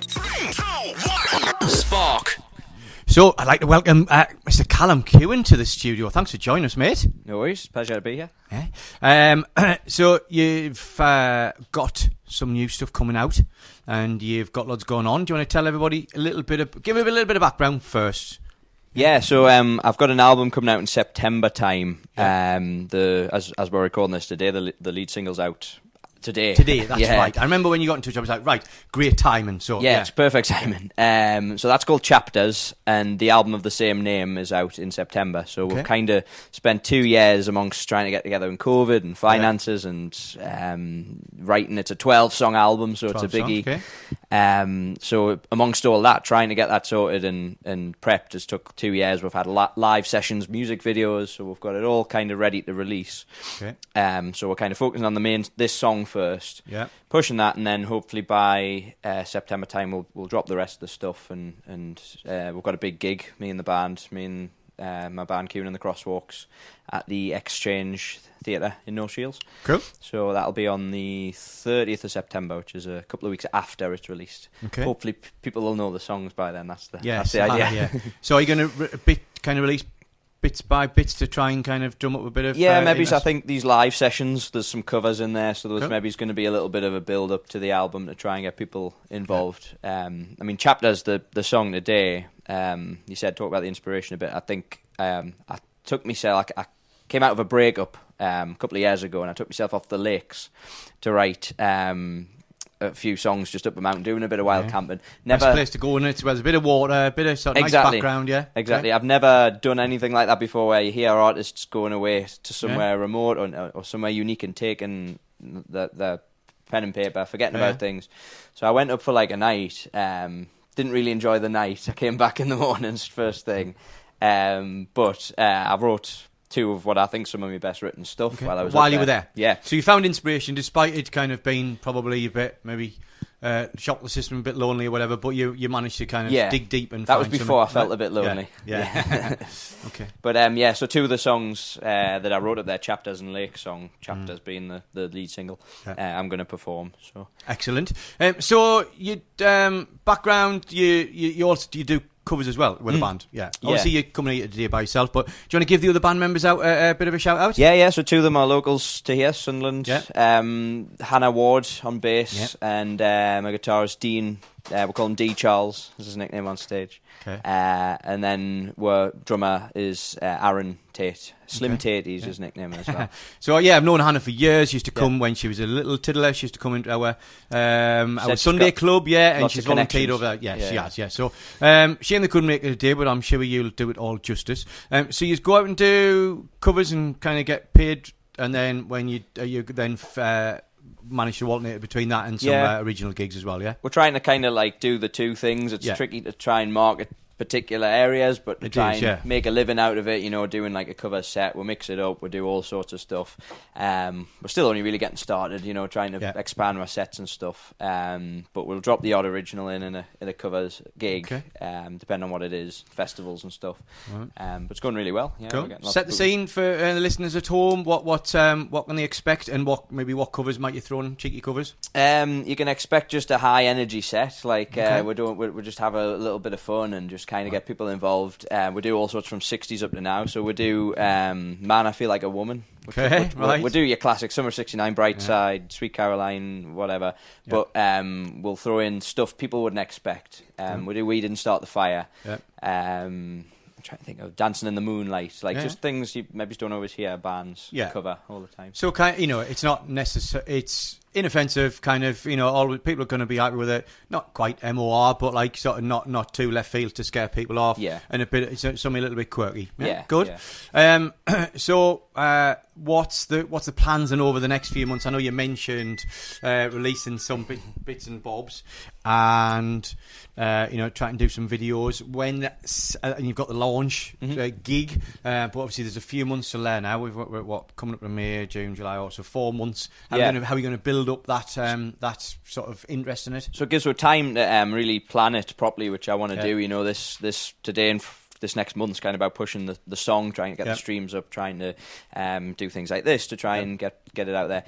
3, 2, 1. Spark. So, I'd like to welcome Mr. Callum Kewen to the studio. Thanks for joining us, mate. No worries, pleasure to be here. Yeah. So, you've got some new stuff coming out, and you've got lots going on. Do you want to tell everybody give a little bit of background first? Yeah, so I've got an album coming out in September time. Yeah. As we're recording this today, the lead single's out today. That's right. I remember when you got in touch, I was like, right, great timing. So yeah, it's perfect timing. So that's called Chapters, and the album of the same name is out in September. So we've kind of spent 2 years amongst trying to get together in COVID and finances and writing. It's a 12-song album, so it's a biggie. Songs, okay. So amongst all that, trying to get that sorted and prepped has took 2 years. We've had live sessions, music videos, so we've got it all kind of ready to release. Okay. So we're kind of focusing on this song first, pushing that, and then hopefully by September time we'll drop the rest of the stuff, and we've got a big gig, me and my band Kewen and the Crosswalks at the Exchange Theatre in No Shields. Cool. So that'll be on the 30th of September, which is a couple of weeks after it's released. Okay. Hopefully people will know the songs by then. That's the idea. Yeah. So are you going to release bits by bits to try and kind of drum up a bit of... maybe. So I think these live sessions, there's some covers in there, so there's maybe going to be a little bit of a build-up to the album to try and get people involved. Yeah. I mean, Chapters, the song today, you said talk about the inspiration a bit. I think I came out of a breakup a couple of years ago, and I took myself off the lakes to write a few songs just up a mountain, doing a bit of wild camping. Nice place to go, and it's where there's a bit of water, a bit of sort of nice background, yeah. Exactly. Okay. I've never done anything like that before, where you hear artists going away to somewhere remote or somewhere unique and taking the pen and paper, forgetting about things. So I went up for like a night. Didn't really enjoy the night. I came back in the mornings first thing, but I wrote 2 of what I think some of my best written stuff while you were there. Yeah. So you found inspiration despite it kind of being probably a bit maybe shocked the system, a bit lonely or whatever, but you managed to kind of dig deep and that find was before I felt a bit lonely. Yeah. Okay. But so 2 of the songs that I wrote up there, Chapters and Lake Song, Chapters being the lead single, I'm going to perform. So excellent. So you background, you also do covers as well with a band, Obviously you're coming here today by yourself, but do you want to give the other band members out a bit of a shout out? Yeah, so 2 of them are locals to here, Sunderland. Hannah Ward on bass, and my guitarist Dean, we call him D Charles, is his nickname on stage. Okay. And then our drummer is Aaron Tate. Slim Tate is his nickname as well. So I've known Hannah for years. She used to come when she was a little tiddler. She used to come into our Sunday club, and she's volunteered over there. She has. So shame they couldn't make it today, but I'm sure you'll do it all justice. So you go out and do covers and kind of get paid, and then when you then manage to alternate between that and some original gigs as well, yeah? We're trying to kind of like do the 2 things. It's tricky to try and market particular areas, but to try and make a living out of it, doing like a cover set, we'll mix it up, we'll do all sorts of stuff. We're still only really getting started, trying to expand our sets and stuff. But we'll drop the odd original in a covers gig, depending on what it is, festivals and stuff. Right. But it's going really well. Yeah, cool. Set the scene for the listeners at home. What can they expect, and what covers might you throw in? Cheeky covers. You can expect just a high energy set. Like we'll just have a little bit of fun and just kind of get people involved. We do all sorts from 60s up to now. So we do Man, I Feel Like a Woman. We'll do your classic Summer 69, Brightside, Sweet Caroline, whatever. But we'll throw in stuff people wouldn't expect. We do We Didn't Start the Fire. I'm trying to think of Dancing in the Moonlight, just things you maybe don't always hear bands cover all the time. So it's not necessary. It's inoffensive, kind of. All people are going to be happy with it. Not quite MOR, but like sort of not too left field to scare people off. Yeah, and a bit something a little bit quirky. Yeah, good. Yeah. So what's the plans and over the next few months? I know you mentioned releasing some bits and bobs, and trying to do some videos and you've got the launch gig, but obviously there's a few months to learn now. We're coming up to May, June, July, also 4 months. How are we going to build up that sort of interest in it? So it gives us time to really plan it properly, which I want to do. This today and this next month's kind of about pushing the song, trying to get the streams up, trying to do things like this to try and get it out there.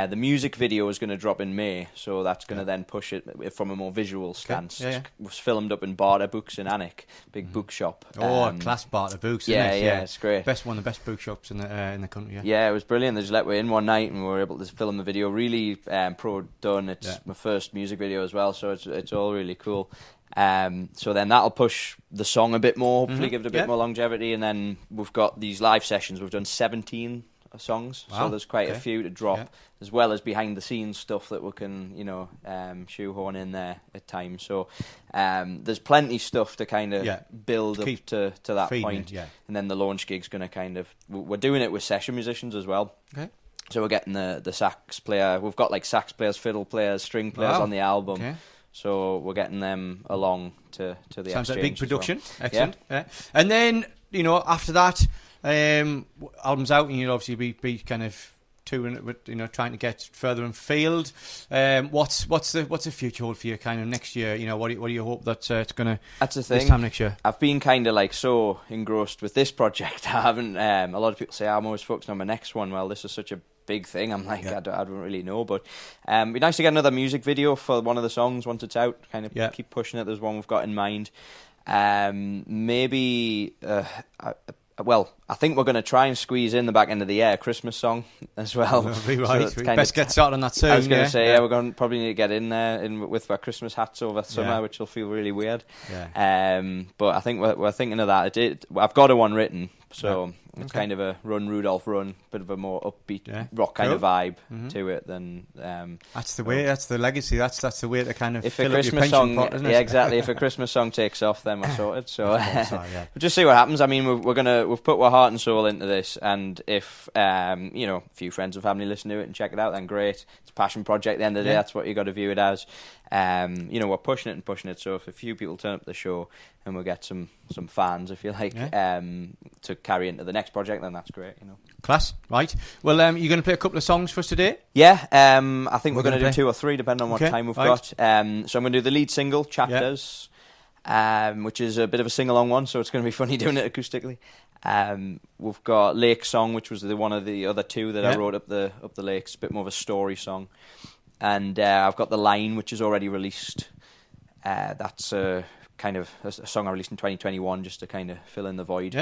The music video is going to drop in May, so that's going to then push it from a more visual stance. It was filmed up in Barter Books in Alnwick, big bookshop. Class Barter Books. Yeah, it's great. One of the best bookshops in the country. Yeah, it was brilliant. They just let me in one night and we were able to film the video. Really pro done. It's my first music video as well, so it's all really cool. So then that'll push the song a bit more, hopefully give it a bit more longevity. And then we've got these live sessions. We've done 17 songs, so there's quite a few to drop, as well as behind the scenes stuff that we can, shoehorn in there at times. So there's plenty stuff to kind of build up to that point. And then the launch gig's going to we're doing it with session musicians as well. Okay. So we're getting the sax player. We've got like sax players, fiddle players, string players on the album. Okay. So we're getting them along to the Sounds like a big production. Well. Excellent. Yeah. And then, after that, album's out, and you'll obviously be kind of touring it, trying to get further afield. What's the future hold for you kind of next year? What do you hope that it's going to... That's the thing. This time next year. I've been kind of like so engrossed with this project. I haven't... a lot of people say, I'm always focused on my next one. Well, this is such a big thing. I'm like, I don't really know, but it'd be nice to get another music video for one of the songs once it's out. Kind of keep pushing it. There's one we've got in mind. Maybe I think we're going to try and squeeze in the back end of the year a Christmas song as well. Right. So best get started on that soon. I was going to say, we're going to probably need to get in there with our Christmas hats over summer, which will feel really weird. But I think we're thinking of that. I've got one written, so it's kind of a Run Rudolph Run, bit of a more upbeat rock kind of vibe to it than. That's the way. That's the legacy. That's the way to kind of if fill a up your Christmas pension song, pot, isn't it? Yeah, exactly. If a Christmas song takes off, then we're sorted. So we'll just see what happens. I mean, we've put our heart and soul into this, and if a few friends and family listen to it and check it out, then great. It's a passion project. At the end of the day, that's what you got to view it as. We're pushing it. So if a few people turn up the show and we'll get some fans, if you like, to carry into the next project, then that's great. Class, right? Well, you're going to play a couple of songs for us today. Yeah, I think we're going to do 2 or 3, depending on what time we've got. So I'm going to do the lead single, Chapters, which is a bit of a sing-along one, so it's going to be funny doing it acoustically. We've got Lake Song, which was one of the other 2 that I wrote up the lakes, a bit more of a story song. And I've got The Line, which is already released. That's kind of a song I released in 2021 just to kind of fill in the void.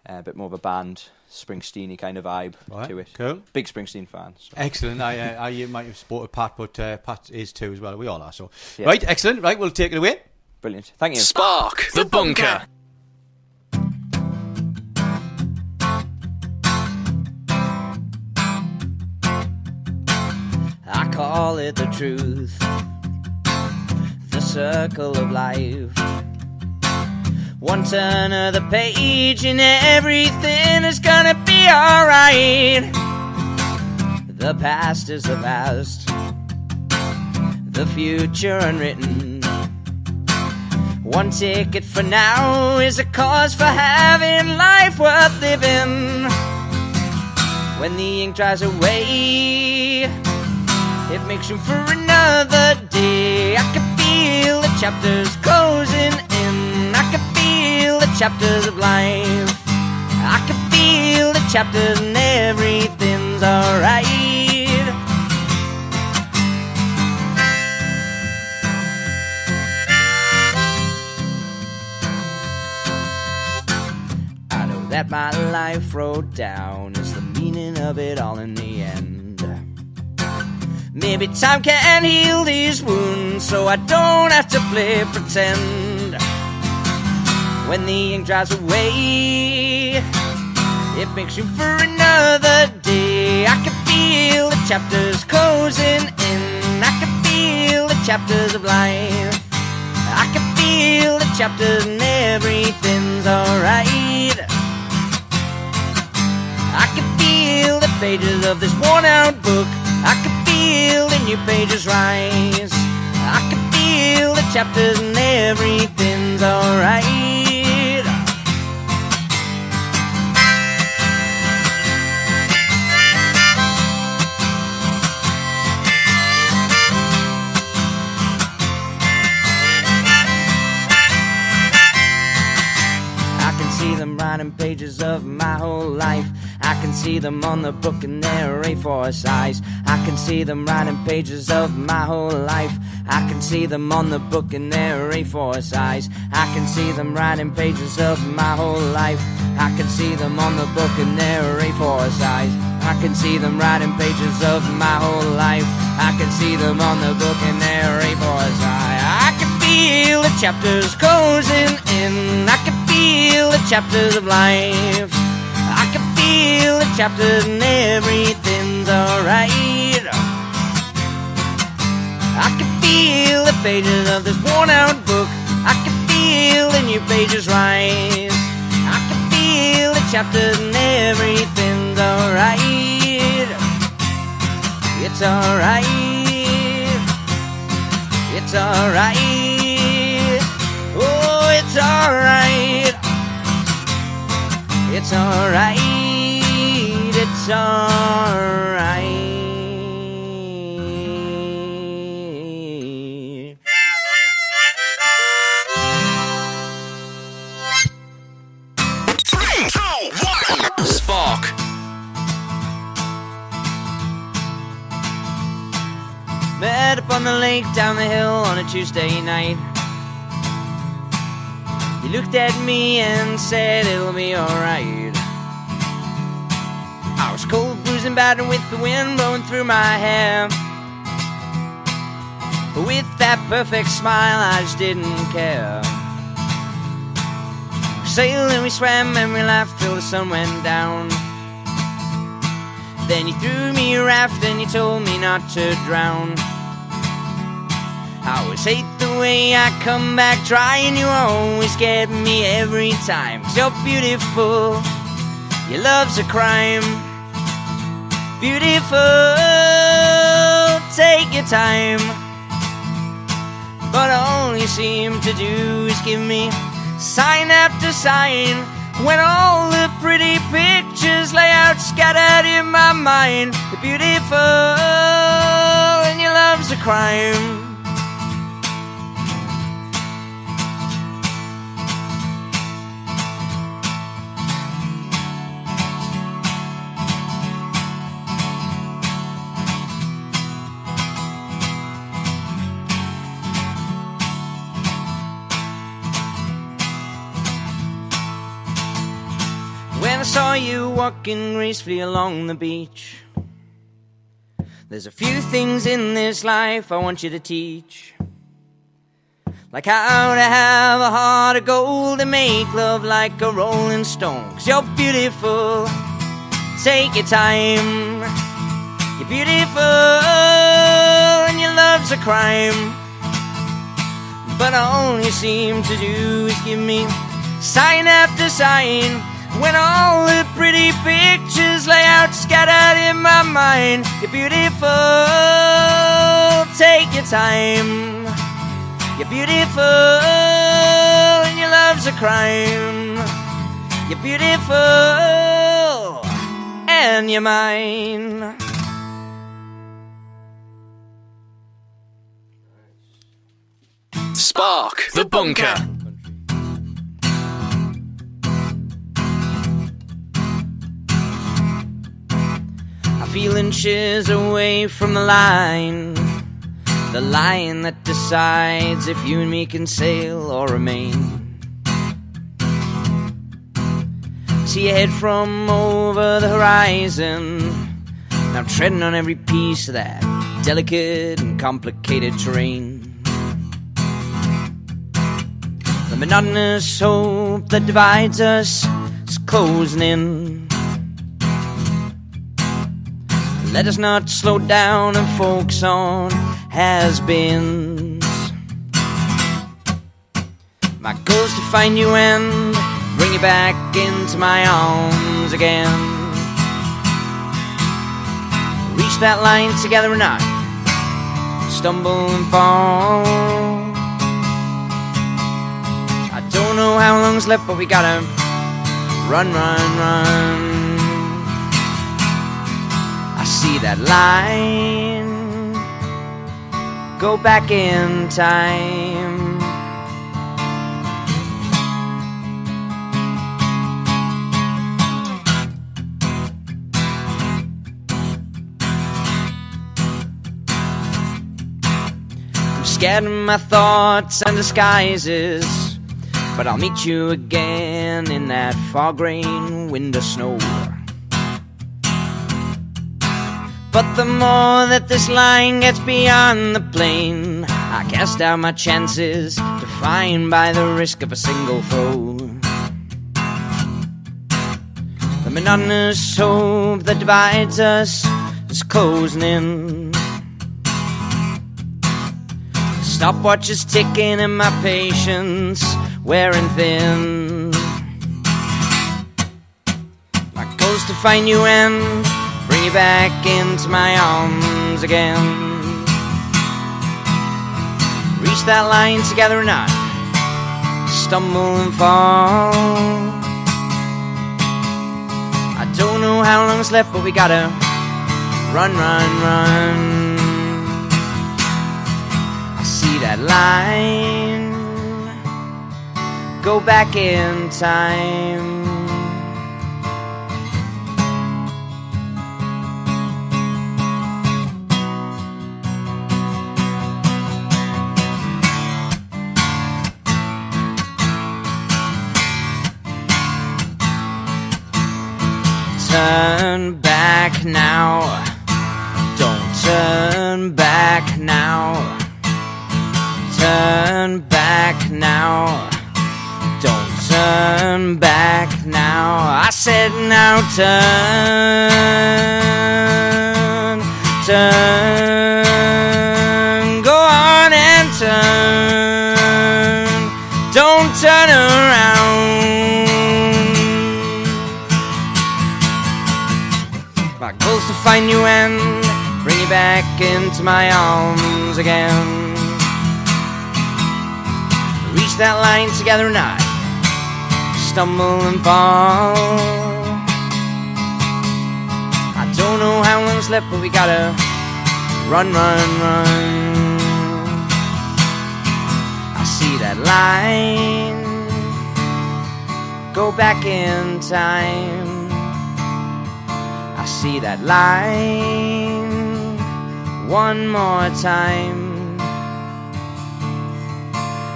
A bit more of a band, Springsteen-y kind of vibe to it. Cool. Big Springsteen fan. So. Excellent. I might have supported Pat, but Pat is too as well. We all are. So right, excellent. Right, we'll take it away. Brilliant. Thank you. Spark the Bunker. I call it the truth, the circle of life. One turn of the page and everything is gonna be alright. The past is the past, the future unwritten. One ticket for now is a cause for having life worth living. When the ink dries away, it makes room for another day. I can feel the chapters closing in. I can feel the chapters of life. I can feel the chapters and everything's alright. I know that my life wrote down is the meaning of it all in the end. Maybe time can heal these wounds, so I don't have to play pretend. When the ink dries away, it makes room for another day. I can feel the chapters closing in. I can feel the chapters of life. I can feel the chapters and everything's alright. I can feel the pages of this worn-out book. I can feel the new pages rise. I can feel the chapters and everything's alright. I can see writing pages of my whole life. I can see them on the book and they're A4 size. I can see them writing pages of my whole life. I can see them on the book and they're A4 size. I can see them writing pages of my whole life. I can see them on the book and they're A4 size. I can see them writing pages of my whole life. I can see them on the book and they're A4 size. I can feel the chapters closing in. I can feel the chapters of life. I can feel the chapters and everything's alright. I can feel the pages of this worn out book. I can feel the new pages rise. I can feel the chapters and everything's alright. It's alright. It's alright. Oh, it's alright. It's alright. It's alright. Spark. Met up on the lake down the hill on a Tuesday night. You looked at me and said it'll be alright. I was cold, bruising, battered with the wind blowing through my hair. But with that perfect smile I just didn't care. We sailed and we swam and we laughed till the sun went down. Then you threw me a raft and you told me not to drown. I always hate the way I come back dry, and you always get me every time. 'Cause you're beautiful, your love's a crime. Beautiful, take your time. But all you seem to do is give me sign after sign, when all the pretty pictures lay out scattered in my mind. You're beautiful and your love's a crime. When I saw you walking gracefully along the beach, there's a few things in this life I want you to teach. Like how to have a heart of gold and make love like a rolling stone. 'Cause you're beautiful, take your time. You're beautiful and your love's a crime. But all you seem to do is give me sign after sign, when all the pretty pictures lay out scattered in my mind. You're beautiful, take your time. You're beautiful and your love's a crime. You're beautiful and you're mine. Spark the Bunker. Feel inches away from the line that decides if you and me can sail or remain. See you head from over the horizon, now treading on every piece of that delicate and complicated terrain. The monotonous hope that divides us is closing in. Let us not slow down and focus on has-beens. My goal's to find you and bring you back into my arms again. Reach that line together or not, stumble and fall. I don't know how long's left, but we gotta run, run, run. I see that line, go back in time. scared of my thoughts and disguises, but I'll meet you again in that fog, rain, wind or snow. But the more that this line gets beyond the plain, I cast out my chances, defined by the risk of a single throw. The monotonous hope that divides us is closing in. The stopwatch is ticking and my patience wearing thin. My goal's to find you and bring you back into my arms again. Reach that line together or not, stumble and fall. I don't know how long's left, but we gotta run, run, run. I see that line, go back in time. Turn back now, don't turn back now. Turn back now, don't turn back now. I said now turn, turn, go on and turn, don't turn around. My goal's to find you and bring you back into my arms again. Reach that line together or not, stumble and fall. I don't know how long's left, but we gotta run, run, run. I see that line, go back in time. I see that line one more time.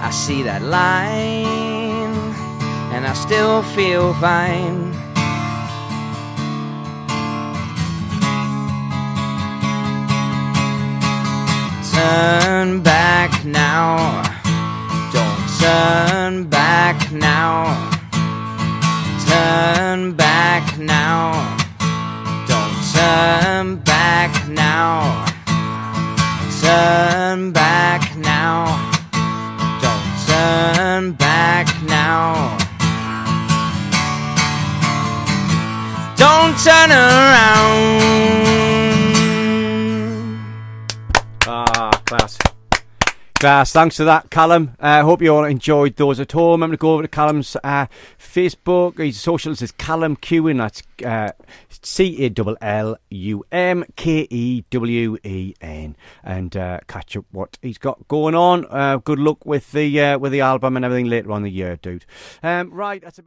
I see that line and I still feel fine. Turn back now, don't turn back now. Turn back now, turn back now, turn back now, don't turn back now, don't turn around. Class. Class, thanks for that, Callum. Hope you all enjoyed those at home. I'm going to go over to Callum's Facebook. His socials is Callum Kewen. That's CALLUMKEWEN, and catch up what he's got going on. Good luck with the album and everything later on in the year, dude. Right, that's about